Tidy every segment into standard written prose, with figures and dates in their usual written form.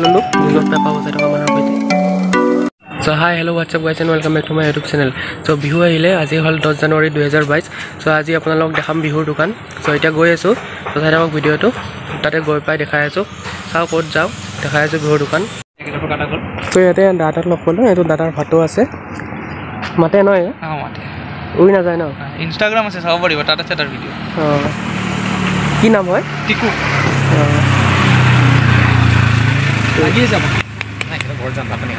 ললো দুজন পেপা বজাই থকা মানুহৰ সৈতে So hi hello what's up guys and welcome back to my YouTube channel. So Bihu ahile আজি হল 10 জানুৱাৰী 2022. So আজি আপোনালোক দেখাম বিহুৰ দোকান. So এটা গৈ আছো. তো চাই থাকক ভিডিওটো. তাতে গৈ পাই দেখাই আছো. চাও ক'ত যাও দেখাই আছো বিহুৰ দোকান. তো ইয়াতে দাদাক লগ পালো. এটো দাদাৰ ফটো আছে. মাতে নহয় মাতে. উই না যায় ন. ইনষ্টাগ্ৰাম আছে চাব পাৰিব তাতে আছে তাৰ ভিডিও. কি নাম হয়? টিকু. লাগি যাব. নাই এটা বৰ জান আপুনি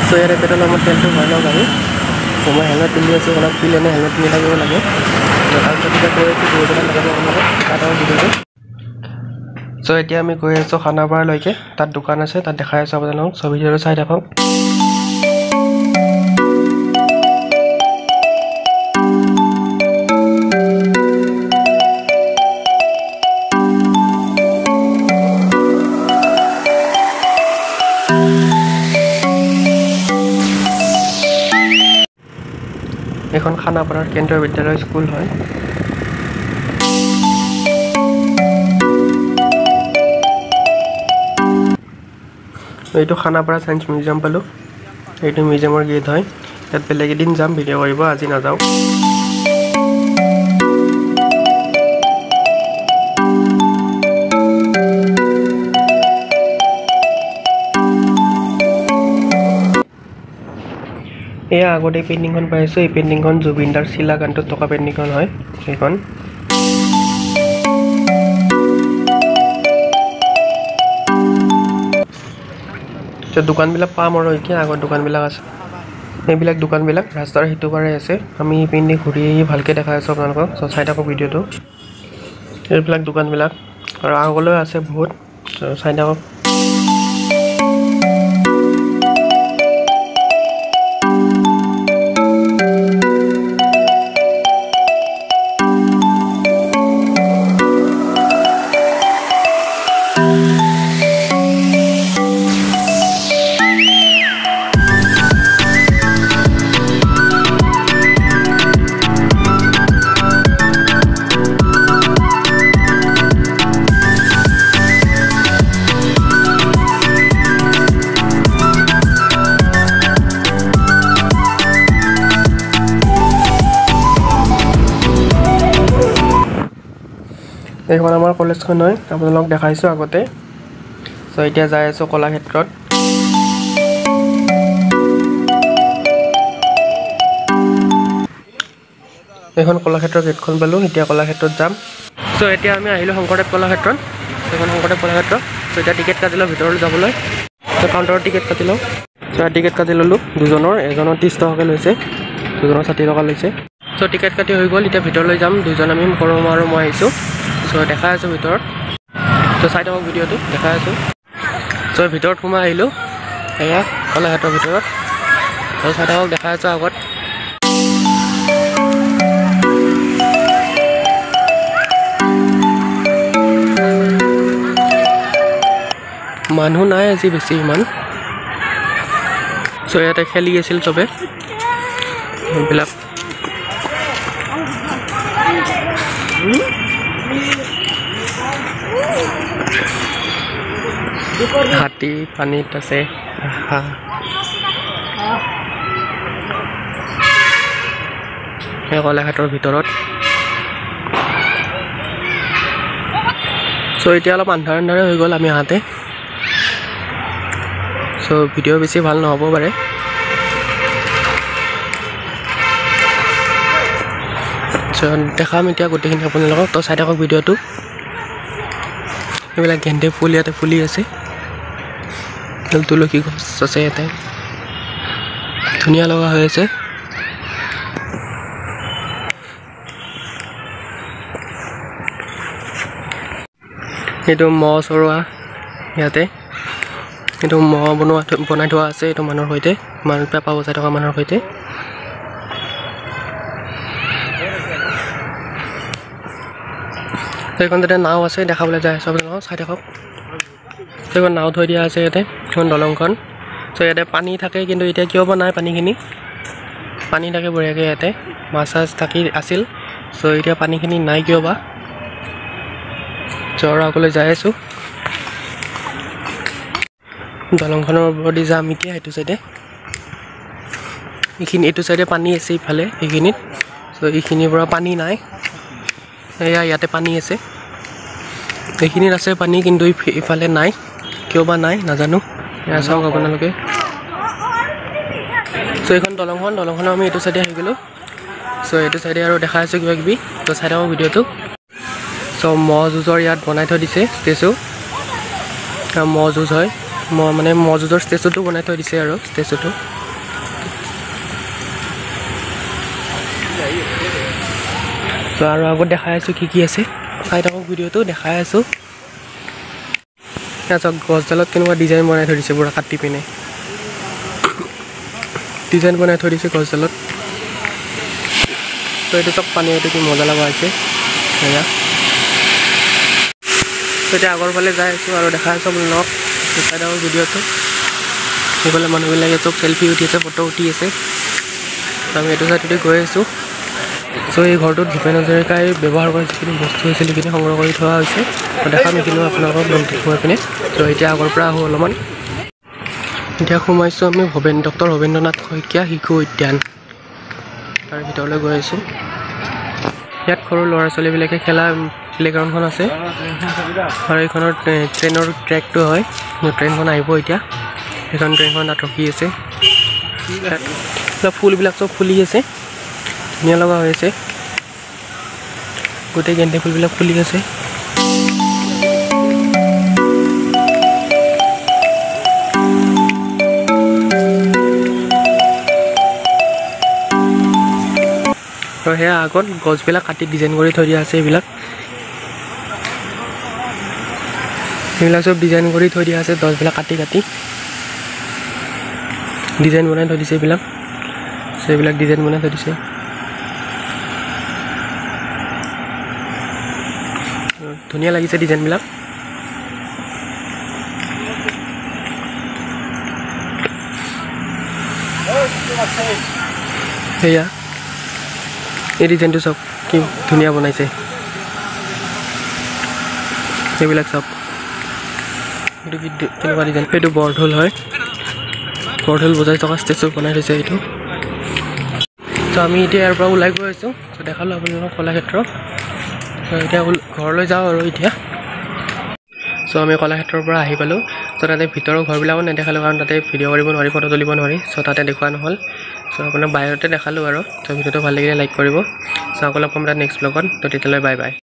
So here petrol amount telto bhai log ami koma helmet pindi ase ola pilene helmet pindi lagibo lage to tar poti koi achi bodan lagabo amare tata video so etia ami koi aso khanabar loike tar dukan ase tar dekhai aso আপোনালোক so video ro sai dekhok এখন খানাপাৰাৰ কেন্দ্ৰীয় বিদ্যালয় school হয় এইটো Khanapara science museum পালো এইটো মিউজিয়ামৰ gate হয় ইয়াত বেলেগ এদিন যাম ভিডিও কৰিব আজি না যাও এয়া আগতে পেইন্টিংখন পাইছো এই পেইন্টিংখন জুবিনদাৰ শিলা গানটো টকা পেইন্টিংখন হয় এইখন তো দোকানবিলাক পাম আৰু এতিয়া আগৰ দোকানবিলাক আছে এইবিলাক দোকানবিলাক ৰাস্তাৰ হিটো পাৰে আছে আমি পেইন্টিং ঘূৰি ভালকে দেখাই আছো আপোনালোকক সো চাই থাকক ভিডিওটো এইবিলাক দোকানবিলাক আৰু আগলৈ আছে বহুত চাই থাকক এইখন আমাৰ কলেজখন হয় আপোনালোক দেখাইছো আগতে সো এতিয়া যাই আছো কলাক্ষেত্ৰত এইখন কলাক্ষেত্ৰৰ গেটখন পালো এতিয়া কলাক্ষেত্ৰত যাম সো এতিয়া আমি আহিলো শংকৰদেৱ কলাক্ষেত্ৰত এইখন শংকৰদেৱ কলাক্ষেত্ৰ সো এতিয়া টিকেট কাটিলো ভিতৰলৈ যাবলৈ সো কাউণ্টাৰত টিকেট কাটিলো সো টিকেট কাটি ললো দুজনৰ এজনৰ 30 টকাকৈ লৈছে দুজনৰ 60 টকা লৈছে সো টিকেট কাটি হৈ গ'ল এতিয়া ভিতৰলৈ যাম দুজন আমি কৰম আৰু মই আহিছো সো দেখাই আছো ভিতৰত তো চাই থাকক ভিডিওটো দেখাই আছো সো ভিতৰত সোমাই আহিলো এয়া কলাক্ষেত্ৰৰ ভিতৰত তো চাই থাকক দেখাই আছো আগত মানুহ নাই আজি বেছি ইমান সো ইয়াতে খেলি আছিল চবে এইবিলাক হাতী পানীত আছে কলাক্ষেত্ৰৰ ভিতৰত সো এতিয়া অলপ আন্ধাৰ হৈ গ'ল আমি আহাতে সো ভিডিও বেছি ভাল নহ'ব পাৰে সো দেখাম এতিয়া গোটেইখিনি আপোনালোকক তো চাই থাকক ভিডিওটো এইবিলাক গেন্দে ফুল ইয়াতে ফুলি আছে তুলসী গছ আছে ইয়াতে ধুনীয়া লগা হৈ আছে এইটো মহ চৰোৱা ইয়াতে এইটো মহ বনাই থোৱা আছে এইটো মানুহৰ সৈতে মানুহ পেপা বজাই থকা মানুহৰ সৈতে এইখন তাতে নাও আছে দেখাবলৈ যায় চব চাই থাকক সেইখন নাও থৈ দিয়া আছে ইয়াতে এখন দলংখন সো ইয়াতে পানী থাকে কিন্তু এতিয়া কিয় বা নাই পানীখিনি পানী থাকে বঢ়িয়াকৈ ইয়াতে মাছ থাকি আছিল সো এতিয়া পানীখিনি নাই কিয় বা জ্বৰ আগলৈ যাই আছো দলংখনৰ ওপৰেদি যাম এতিয়া এইটো চাইডে এইটো চাইডে পানী আছে ইফালে এইখিনিত তো এইখিনিৰ পৰা পানী নাই এয়া ইয়াতে পানী আছে এইখিনিত আছে পানী কিন্তু ইফালে নাই কিয় বা নাই নাজানো এয়া চাওক আপোনালোকে তো এইখন দলংখনৰ আমি এইটো চাইডে আহি গ'লোঁ সো এইটো চাইডে আৰু দেখা আছে কিবা কিবি তো চাই থাকক ভিডিঅ'টো সো মহ যুঁজৰ ইয়াত বনাই থৈ দিছে ষ্টেচু মহ যুঁজ হয় মানে মহ যুঁজৰ ষ্টেচুটো বনাই থৈ দিছে আৰু ষ্টেচুটো তো আৰু আগত দেখাই আছোঁ কি আছে চাই থাকক ভিডিঅ'টো দেখাই আছোঁ চাওক গছডালত কেনেকুৱা ডিজাইন বনাই থৈ দিছে পুৰা কাটি পিনে ডিজাইন বনাই থৈ দিছে গছডালত তো এইটো চব পানী এইটো কি মজা লগা হৈছে সেয়া তো এতিয়া আগৰ ফালে যাই আছোঁ আৰু দেখাই আছোঁ আপোনালোকক চাই থাকক ভিডিঅ'টো সেইফালে মানুহবিলাকে চব চেল্ফি উঠি আছে ফটো উঠি আছে আমি এইটো চাইডতে গৈ আছোঁ সো এই ঘৰটোত ভূপেন হাজৰিকাই ব্যৱহাৰ কৰা যিখিনি বস্তু হৈছিল সেইখিনি সংগ্ৰহ কৰি থোৱা হৈছে দেখাম এইখিনিও আপোনালোকক সোমাই পিনে তো এতিয়া আগৰ পৰা আহোঁ অলপমান এতিয়া সোমাইছোঁ আমি ডক্টৰ ভৱেন্দ্ৰনাথ শইকীয়া শিশু উদ্যান তাৰ ভিতৰলৈ গৈ আছোঁ ইয়াত সৰু ল'ৰা ছোৱালীবিলাকে খেলা প্লেগ্ৰাউণ্ডখন আছে আৰু এইখনৰ ট্ৰেইনৰ ট্ৰেকটো হয় ট্ৰেইনখন আহিব এতিয়া সেইখন ট্ৰেইনখন তাত ৰখি আছে ফুলবিলাক চব ফুলি আছে ধুনীয়া লগা হৈ আছে গোটেই গেন্দে ফুলবিলাক ফুলি আছে আৰু সেয়া আগত গছবিলাক কাটি ডিজাইন কৰি থৈ দিয়া আছে এইবিলাক চব ডিজাইন কৰি থৈ দিয়া আছে গছবিলাক কাটি ডিজাইন বনাই থৈ দিছে এইবিলাক ডিজাইন বনাই থৈ দিছে ধুনীয়া লাগিছে ডিজাইনবিলাক সেয়া এই ডিজাইনটো চব কি ধুনীয়া বনাইছে এইবিলাক চব এইটো কি কেনেকুৱা ডিজাইন এইটো বৰঢোল হয় বৰঢোল বজাই থকা ষ্টেচু বনাই থৈছে এইটো তো আমি এতিয়া ইয়াৰ পৰা ওলাই গৈ আছোঁ তো দেখালোঁ আপোনালোকক কলাক্ষেত্ৰ এতিয়া ঘৰলৈ যাওঁ আৰু এতিয়া চ' আমি কলাক্ষেত্ৰৰ পৰা আহি পালোঁ চ' তাতে ভিতৰৰ ঘৰবিলাকো নেদেখালোঁ কাৰণ তাতে ভিডিঅ' কৰিব নোৱাৰি ফটো তুলিব নোৱাৰি চ' তাতে দেখুওৱা নহ'ল চ' আপোনাক বাহিৰতে দেখালোঁ আৰু চ' ভিডিঅ'টো ভাল লাগিলে লাইক কৰিব চ' আকৌ লগ পাম তাত নেক্সট ব্লগত তো তেতিয়ালৈ বাই বাই